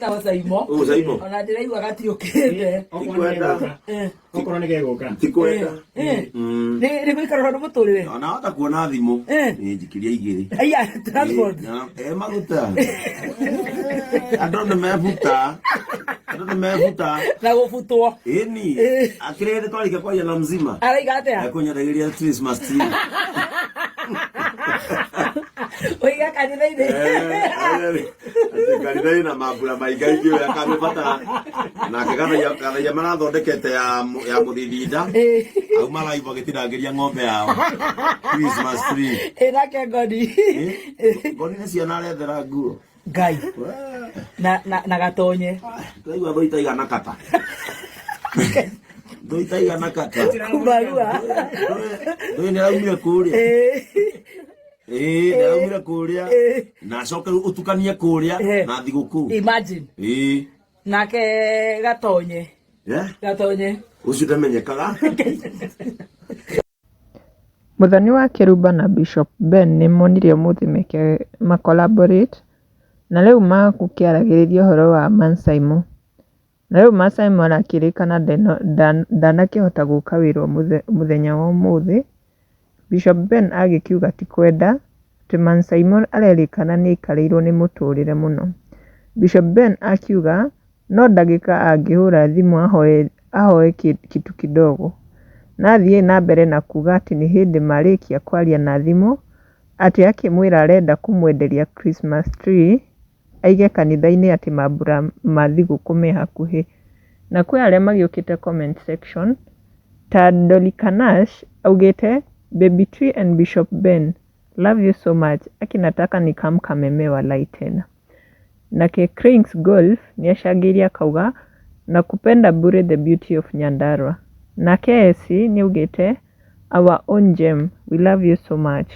na Zaimo. Zaimo. Ona ndiraigua gatiukite. Okoro nige guka. Tikwenda. Ni gwikara ndo muturire. Ona hata kuona thimu. Ni njikiria igiri. Aya, transport. Maguta. Andũ nĩmebuta. Na gũbutwo. Ĩni. Akirĩte twarika kwa yana mzima. Araiga atia? Akunyaragĩria Christmas tree. Oiga kanitha-inĩ. Kanitha-inĩ na mambura maingaingĩ we akamĩbata. Nake gathaia marathondekete ya mũthithinda. Au maraibu agĩtinangĩria ng'ombe yao. Christmas tree. Nake Goni. Goni nĩ ciana arethera nguo. Ngai. Na gatonye. Twaigua thũ itaigana kata. Thũ itaigana kata. Kubarua. Thũ nĩ araumire kũrĩa. Nĩaraumire kũrĩa. Na acoke ũtukanie kũrĩa na thigũkũ. Imagine. Nake gatonye. Gatonye. Ũcio ndamenyekaga. Muthoni wa Kiruba na Bishop Ben nĩ monirie mũthimeke collaborate na rĩu magũkĩaragĩrĩria ũhoro wa Mansaimo. Na rĩu Mansaimo arakĩrĩkana ndanakĩhota gũka wĩra mũthenya wa ũmũthĩ. Bishop Ben agĩkiuga ti kwenda atĩ Mansaimo arerĩkana nĩ aikarĩirwo nĩ mũtũrĩre mũno. Bishop Ben akiuga no ndagĩka angĩhũra thimũ ahoe kitu kidogo. Na thiĩ na mbere na kuga atĩ nĩ hĩndĩ marĩkia kwaria na thimũ atĩ akĩmwĩra arenda kũmwenderia Christmas tree aige kanitha-inĩ atĩ mambura ma thigũkũ me hakuhĩ. Na kwĩ arĩa magĩũkĩte comment section ta Dolly Kanash augĩte Baby Tree and Bishop Ben love you so much akinataka nikamkamemewa laitena. Nake Cranks Golf nĩacangĩirie akauga nakupenda bure the beauty of Nyandarua. Nake Esi nĩaugĩte our own gem we love you so much.